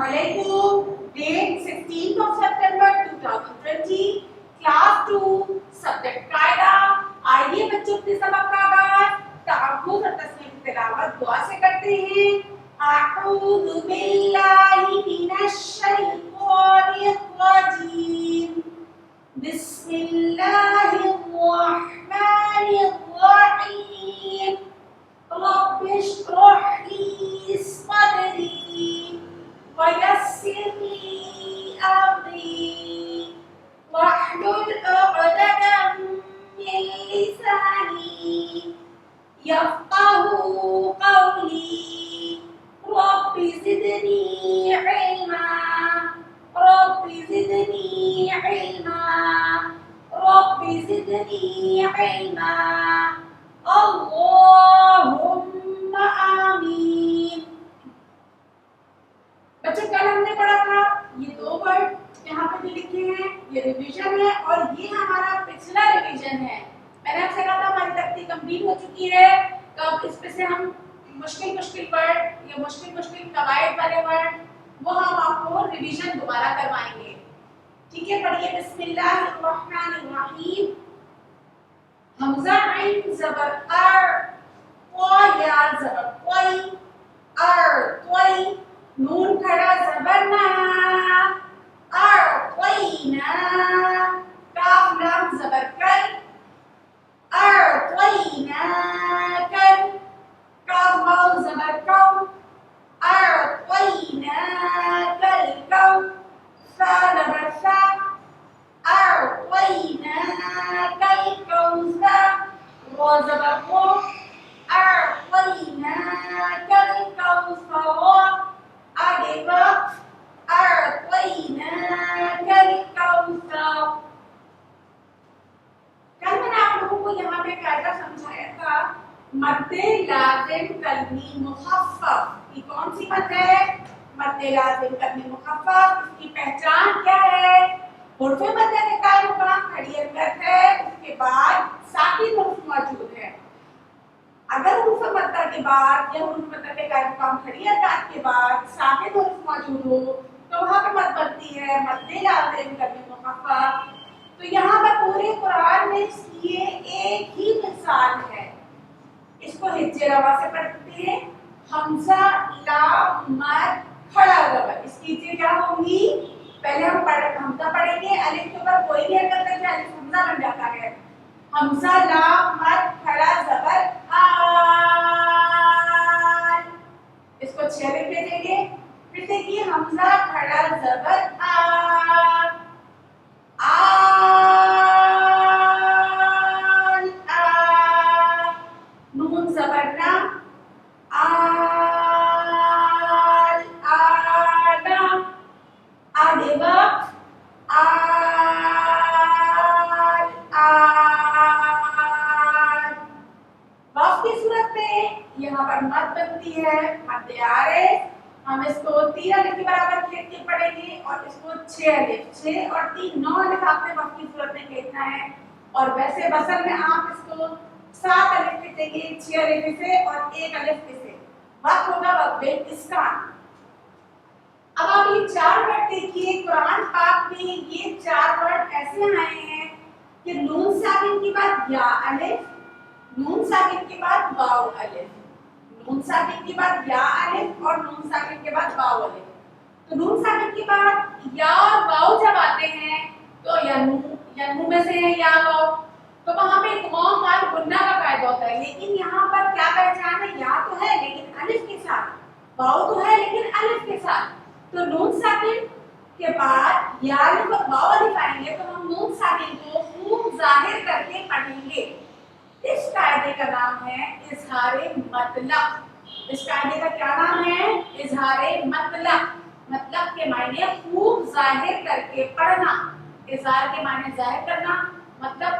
Assalamualaikum. Date 16th of September 2020. Class 2 Subject कायदा. आइए बच्चों अपने सबक का आगाज तअव्वुज़ और तस्लीम की तिलावत दुआ से करते हैं. अऊज़ु बिल्लाहि मिनश शैतानिर रजीम. बिस्मिल्लाहिर रहमानिर रहीम. रब्बि इश्रह ली सदरी वयस्सिर ली अमरी वाहलुल उक़दतम मिन लिसानी यफ़क़हू क़ौली. रब्बि ज़िदनी इल्मा. रब्बि ज़िदनी इल्मा. रब्बि ज़िदनी इल्मा. अल्लाहुम्मा आमीन. बच्चों कल हमने पढ़ा था ये दो वर्ड यहाँ पे जो लिखे हैं ये रिवीजन है और ये हमारा पिछला रिवीजन है. मैंने आपसे कहा था हमारी तख्ती कंप्लीट हो चुकी है. कब इस पे से हम मुश्किल मुश्किल वर्ड या मुश्किल मुश्किल कवायद वाले वर्ड वो हम आपको रिवीजन दोबारा करवाएंगे. ठीक है, पढ़िए. बिस्मिल्लाहिर्रहमानिर्रहीम. हमजा आइन ज़बर अर, क़ या ज़बर क़ई, अर क़ई. नून खड़ा ज़बर ना, अर क़ईना. काफ लाम ज़बर कल, अर क़ईना कल. काफ वाव ज़बर कौ, अर क़ईना कल कौ. सा ज़बर सा, अर क़ईना कल कौसा. रो ज़बर रो, अर क़ईना कल कौसरा. आगे वक्त, अर क़ईना कल कौसर. कल मैंने आप लोगों को यहाँ पे कायदा समझाया था मद्दे लाजिम कलमी मुखफ़्फ़फ़. ये कौन सी मद है? मद्दे लाजिम कलमी मुखफ़्फ़फ़. इसकी पहचान क्या है? हुर्फ़े मद्दे के कायम मकाम खड़ी हरकत है, उसके बाद साकिन हुर्फ़ मौजूद है. अगर हुर्फ़ मद्दा के बाद या हुर्फ़ मद्दा के कायम मकाम खड़ी हरकत के बाद साकिन हुर्फ़ मौजूद हो तो वहाँ पे मद बनती है मद्दे लाजिम कलमी मुखफ़्फ़फ़. तो यहाँ पर पूरे कुरान में इसकी एक ही मिसाल है. इसको हिज्जे रवा से पढ़ते हैं. हमजा लाम मद खड़ा ज़बर. इसकी हिज्जे क्या होंगी? पहले हम हमजा पढ़ेंगे. अलिफ के ऊपर कोई भी हरकत करके अलिफ हमजा बन जाता है. हमजा लाम मद खड़ा ज़बर आल. इसको 6 अलिफ भेजेंगे. फिर देखिए हमजा खड़ा ज़बर आ. आल आ. नून ज़बर ना, आल आना. आगे वक्त, आल आल. वक्त की सूरत में यहाँ पर मद बनती है मद्दे आरिज़. हम इसको 3 अलिफ के बराबर खींच के पढ़ेंगे और इसको 6 अलिफ 6 और 3 9 अलिफ आपने वक्त की सूरत में खींचना है. और वैसे बसल में आप इसको 7 अलिफ खींचेंगे 6 अलिफ से और 1 अलिफ से. वक्त होगा वक्त इसका. अब आप ये 4 वर्ड देखिए कुरान पाक में. ये 4 वर्ड ऐसे आए हैं कि नून साकिन के बाद या अलिफ, नून साकिन के बाद वाव अलिफ, नून साकिन के बाद या अलिफ और नून साकिन के बाद वाव अलिफ. तो नून साकिन के बाद या और वाव जब आते हैं तो या नू में से है या वाव तो वहां पे इदगाम वाल गुन्ना का कायदा होता है. लेकिन यहाँ पर क्या पहचान है? या तो है लेकिन अलिफ के साथ, वाव तो है लेकिन अलिफ के साथ. तो नून साकिन के बाद या अलिफ और वाव अलिफ आएंगे तो हम नून साकिन को खूब जाहिर करके पढ़ेंगे. इस कायदे का नाम है इज़हारे मतलब. इस कायदे का क्या नाम है? इज़हारे मतलब. मतलब के मायने खूब जाहिर करके पढ़ना. इज़हार के मायने जाहिर करना, मतलब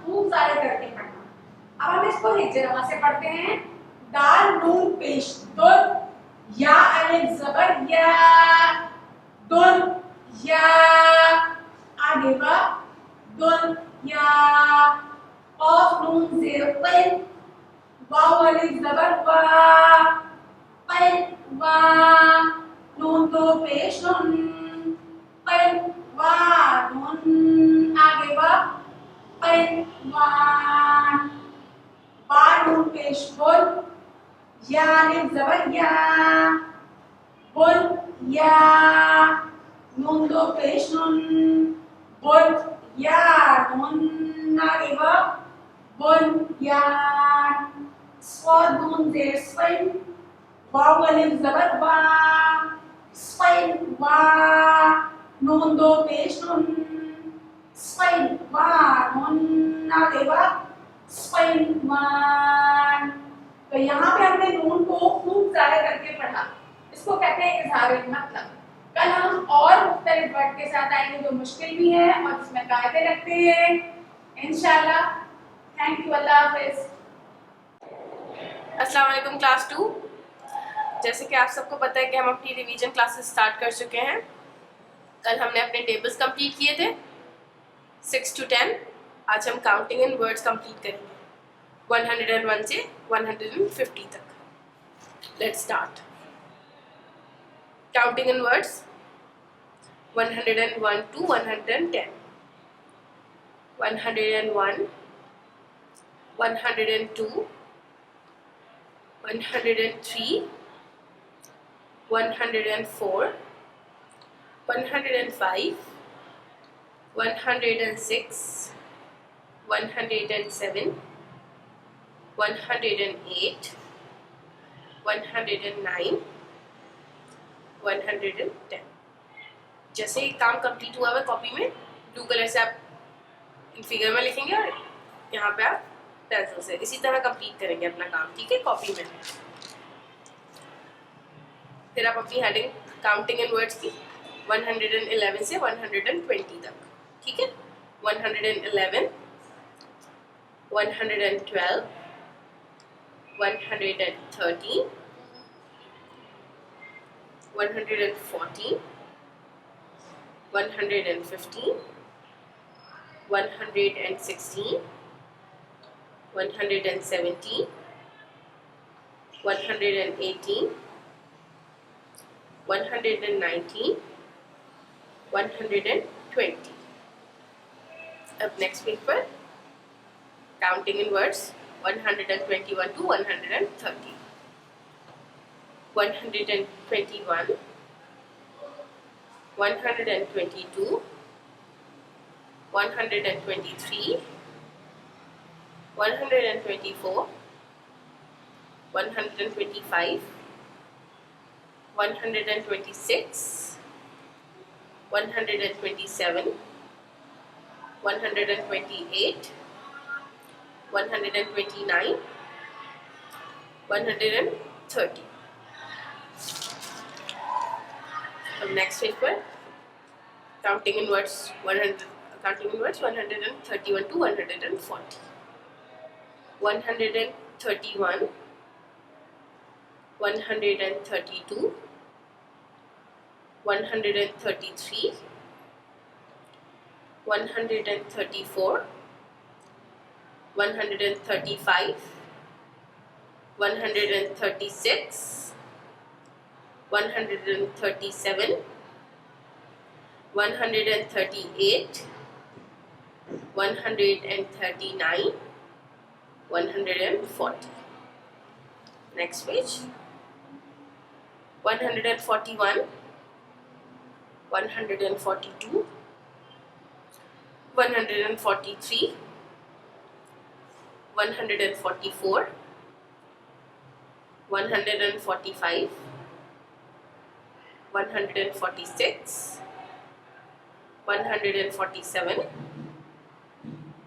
खूब जाहिर करके पढ़ना. अब हम इसको हिज्जे रवा से पढ़ते हैं. दाल नून पेश दुल. या अलिफ ज़बर या, दुल या. आगे वक्त, दुल या. क़ाफ नून ज़ेर क़िन. वाव अलिफ ज़बर वा. क़िन वा. नून दो पेश नुन, पैन वा नुन, आगे वा पैन वान, बा नून पेश बुल, या अलिफ ज़बर या, बुल या, नून दो पेश नुन, बुल या नून, आगे वा बुल यान, स्वाद नून ज़ेर स्वैन, वाव अलिफ ज़बर वा, स्वैन वा, नून दो पेश नुन, स्वैन वा नून, आगे वा स्वैन वान। तो यहाँ पे हमने नून को खूब ज़्यादा करके पढ़ा, इसको कहते हैं इज़हार मतलब। कल हम और मुख्तलिफ वर्ड के साथ आएंगे जो मुश्किल भी है और जिसमें कायदे रखते हैं इंशाल्लाह। थैंक यू, अल्लाह हाफिज़। अस्सलाम वालेकुम क्लास 2। जैसे कि आप सबको पता है कि हम अपनी रिवीजन क्लासेस स्टार्ट कर चुके हैं। कल हमने अपने टेबल्स कंप्लीट किए थे 6 to 10। आज हम काउंटिंग इन वर्ड्स कंप्लीट करेंगे 101 से 150 तक। Let's start counting in words 101 to 110। 101, 102, 103, 104, 105, 106, 107, 108, 109, 110। जैसे ही काम कंप्लीट हुआ है कॉपी में ब्लू कलर से आप इन फिगर में लिखेंगे और यहाँ पे आप पेंसिल से इसी तरह कंप्लीट करेंगे अपना काम, ठीक है, कॉपी में। फिर आप अपनी हेडिंग काउंटिंग इन वर्ड्स की 111 से 120 तक, ठीक है। 111, 112, 113, 114, 115, 116, 117, 118, 119, 120। अब नेक्स्ट पेज पर काउंटिंग इन वर्ड्स 121 to 130। 121, 122, 123, 124, 125, 126, 127, 128, 129, 130। अब नेक्स्ट पेज पर counting in words 131 to 140। 131, 132, 133, 134, 135, 136, 137, 138, 139, 140। Next page 141, 142, 143, 144, 145, 146, 147,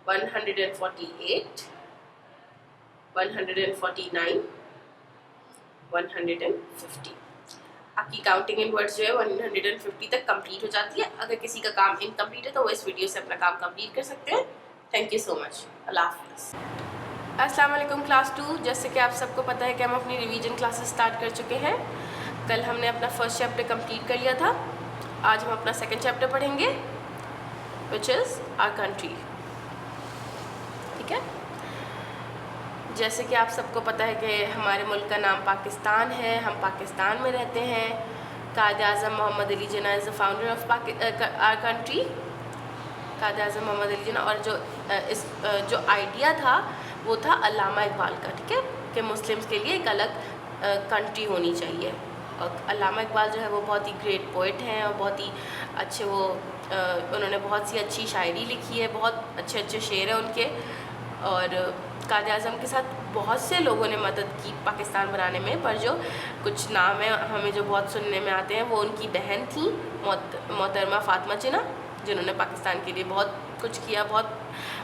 148, 149, 150। आपकी काउंटिंग इन वर्ड्स जो है 150 तक कंप्लीट हो जाती है। अगर किसी का काम इनकम्प्लीट है तो वो इस वीडियो से अपना काम कंप्लीट कर सकते हैं। Thank you so much. अल्लाह हाफ़िज़। अस्सलाम वालेकुम क्लास 2। जैसे कि आप सबको पता है कि हम अपनी रिवीजन क्लासेस स्टार्ट कर चुके हैं। कल हमने अपना फर्स्ट चैप्टर कंप्लीट कर लिया था। आज हम अपना सेकंड चैप्टर पढ़ेंगे विच इज़ आवर कंट्री, ठीक है। जैसे कि आप सबको पता है कि हमारे मुल्क का नाम पाकिस्तान है, हम पाकिस्तान में रहते हैं। Quaid-e-Azam Mohammad Ali Jinnah is the founder of our country. Quaid-e-Azam Mohammad Ali Jinnah, और जो आइडिया था वो था अल्लामा इकबाल का, ठीक है, कि मुस्लिम्स के लिए एक अलग कंट्री होनी चाहिए। और अल्लामा इकबाल जो है वो बहुत ही ग्रेट पोइट हैं और बहुत ही अच्छे उन्होंने बहुत सी अच्छी शायरी लिखी है, बहुत अच्छे अच्छे शेर हैं उनके। और कायद-ए-आज़म के साथ बहुत से लोगों ने मदद की पाकिस्तान बनाने में, पर जो कुछ नाम है हमें जो बहुत सुनने में आते हैं वो उनकी बहन थी मोहतरमा फ़ातिमा जिन्ना, जिन्होंने पाकिस्तान के लिए बहुत कुछ किया, बहुत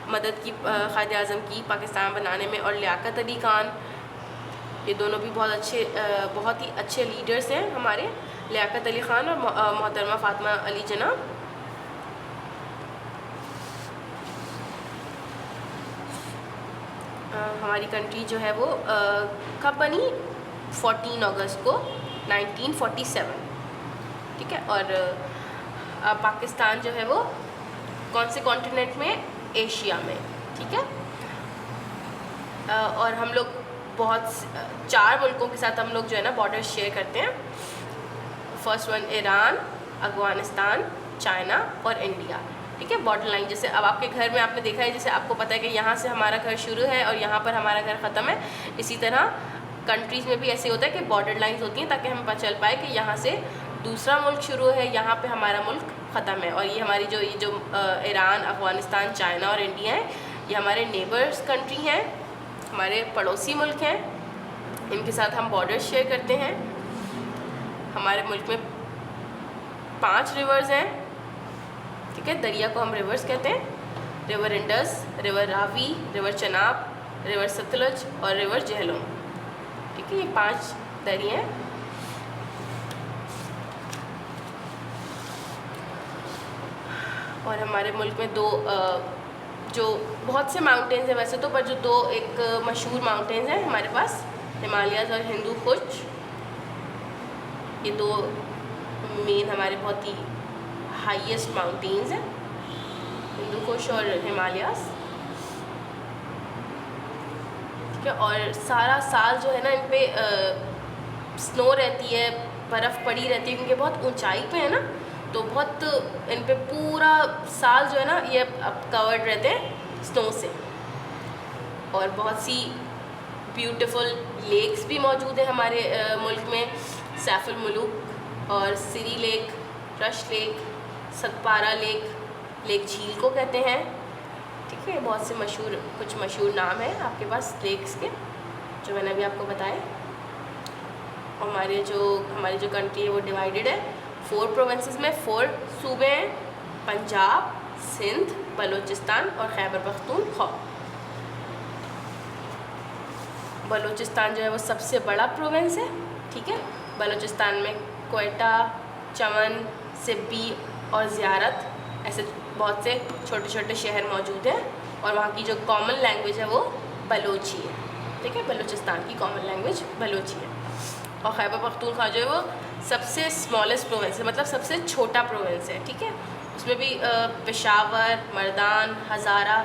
मदद की कायद-ए-आज़म की पाकिस्तान बनाने में। और लियाकत अली खान, ये दोनों भी बहुत ही अच्छे लीडर्स हैं हमारे, लियाकत अली ख़ान और मोहतरमा फ़ातिमा अली जिन्ना। हमारी कंट्री जो है वो कब बनी? 14 अगस्त को 1947, ठीक है। और पाकिस्तान जो है वो कौन से कॉन्टिनेंट में? एशिया में, ठीक है। और हम लोग 4 मुल्कों के साथ हम लोग जो है ना बॉर्डर शेयर करते हैं। First one Iran, Afghanistan, China और इंडिया, ठीक है। बॉर्डर लाइन, जैसे अब आपके घर में आपने देखा है, जैसे आपको पता है कि यहाँ से हमारा घर शुरू है और यहाँ पर हमारा घर ख़त्म है, इसी तरह कंट्रीज़ में भी ऐसे होता है कि बॉर्डर लाइंस होती हैं ताकि हमें पता चल पाए कि यहाँ से दूसरा मुल्क शुरू है, यहाँ पे हमारा मुल्क ख़त्म है। और ये हमारी जो ईरान, अफ़गानिस्तान, चाइना और इंडिया है, ये हमारे नेबर्स कंट्री हैं, हमारे पड़ोसी मुल्क हैं, इनके साथ हम बॉर्डर शेयर करते हैं। हमारे मुल्क में 5 रिवर्स हैं, ठीक है। दरिया को हम रिवर्स कहते हैं, river Indus, river Ravi, river Chenab, river Sutlej और रिवर झेलम, ठीक है। ये 5 दरिया हैं। और हमारे मुल्क में जो बहुत से माउंटेन्स हैं वैसे तो, पर जो 2 एक मशहूर माउंटेन्स हैं हमारे पास, हिमालयाज़ और हिंदू कुश, ये 2 मेन हमारे बहुत ही हाईएस्ट माउंटेन्स हैं, हिंदू कुश और हिमालयाज़, ठीक है। और सारा साल जो है ना इन पे स्नो रहती है, बर्फ़ पड़ी रहती है, क्योंकि बहुत ऊंचाई पे है ना, तो बहुत इन पे पूरा साल जो है ना ये अब कवर्ड रहते हैं स्नो से। और बहुत सी ब्यूटीफुल लेक्स भी मौजूद है हमारे मुल्क में, सैफुल मुलूक और Siri lake, Rush lake, Satpara lake, lake झील को कहते हैं, ठीक है। बहुत से कुछ मशहूर नाम हैं आपके पास लेक्स के, जो मैंने अभी आपको बताए। हमारी जो कंट्री है वो डिवाइडेड है 4 प्रोविंसेस में, 4 सूबे हैं, पंजाब, सिंध, बलूचिस्तान और खैबर पख्तूनख्वा। बलूचिस्तान जो है वो सबसे बड़ा प्रोविंस है, ठीक है। बलूचिस्तान में क्वेटा, चमन, सिब्बी और ज़ियारत ऐसे बहुत से छोटे छोटे शहर मौजूद हैं। और वहाँ की जो कॉमन लैंग्वेज है वो बलोची है, ठीक है। बलूचिस्तान की कॉमन लैंग्वेज बलोची है। और खैबर पख्तूनख्वा जो है वो सबसे स्मॉलेस्ट प्रोविंस है, मतलब सबसे छोटा प्रोविंस है, ठीक है। उसमें भी पेशावर, मर्दान, हज़ारा,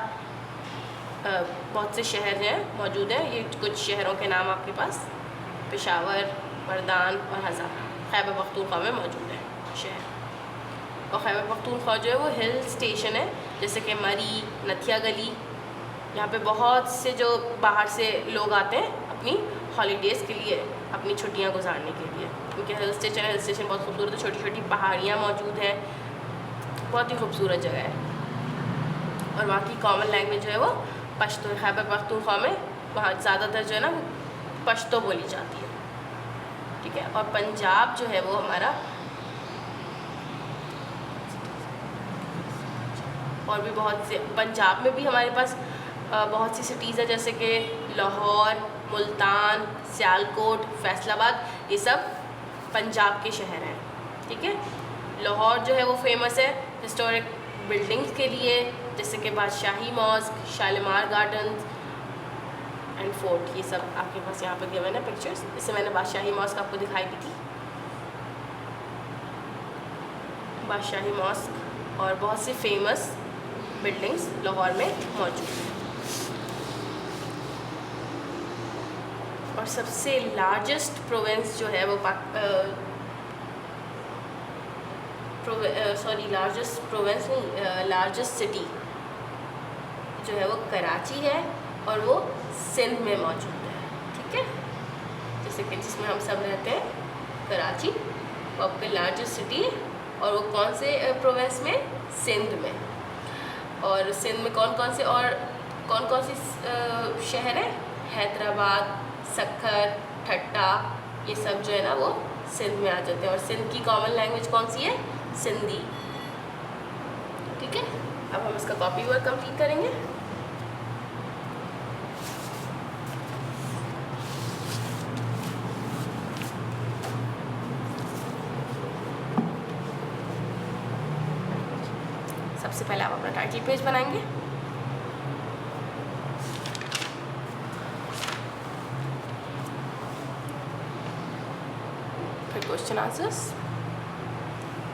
बहुत से शहर हैं मौजूद हैं। ये कुछ शहरों के नाम आपके पास, पेशावर, मर्दान और हज़ारा खैबर पख्तूनख्वा में मौजूद है शहर। और खैबर पख्तूनख्वा जो है वो हिल स्टेशन है, जैसे कि मरी, नथिया गली, यहाँ पे बहुत से जो बाहर से लोग आते हैं अपनी हॉलीडेज़ के लिए, अपनी छुट्टियाँ गुजारने के लिए, क्योंकि हिल स्टेशन बहुत खूबसूरत है, छोटी छोटी पहाड़ियाँ मौजूद हैं, बहुत ही खूबसूरत जगह है। और वहाँ की कॉमन लैंग्वेज जो है वो पश्तो है। खैबर पख्तूनख्वा में वहाँ ज़्यादातर जो है ना पश्तो बोली जाती है, ठीक है। और पंजाब जो है वो हमारा, और भी बहुत से, पंजाब में भी हमारे पास बहुत सी सिटीज़ है, जैसे कि लाहौर, मुल्तान, सियालकोट, फैसलाबाद, ये सब पंजाब के शहर हैं, ठीक है। लाहौर जो है वो फेमस है हिस्टोरिक बिल्डिंग्स के लिए, जैसे कि Badshahi mosque, Shalimar gardens and fort, ये सब आपके पास यहाँ पर गिवन है पिक्चर्स। इससे मैंने बादशाही मॉस्क आपको दिखाई भी थी, बादशाही मॉस्क, और बहुत सी फेमस बिल्डिंग्स लाहौर में मौजूद हैं। और सबसे लार्जेस्ट प्रोविंस जो है वो लार्जेस्ट प्रोविंस नहीं, लार्जेस्ट सिटी जो है वो कराची है और वो सिंध में मौजूद है, ठीक है। जैसे कि जिसमें हम सब रहते हैं, कराची वो आपका लार्जेस्ट सिटी है और वो कौन से प्रोविंस में, सिंध में। और सिंध में कौन कौन सी शहर है, हैदराबाद, सक्खर, ठट्टा, ये सब जो है ना वो सिंध में आ जाते हैं। और सिंध की कॉमन लैंग्वेज कौन सी है, सिंधी, ठीक है। अब हम इसका कॉपी वर्क कंप्लीट करेंगे। सबसे पहले आप अपना टाइटल पेज बनाएंगे। फिर क्वेश्चन आंसर्स।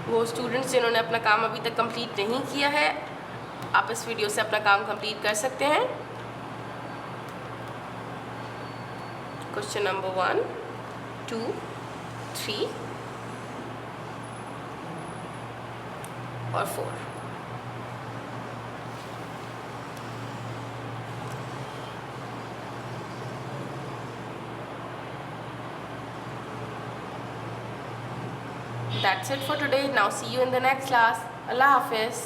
वो स्टूडेंट्स जिन्होंने अपना काम अभी तक कंप्लीट नहीं किया है, आप इस वीडियो से अपना काम कंप्लीट कर सकते हैं। क्वेश्चन नंबर 1, 2, 3 और 4। That's it for today. Now see you in the next class. Allah Hafiz.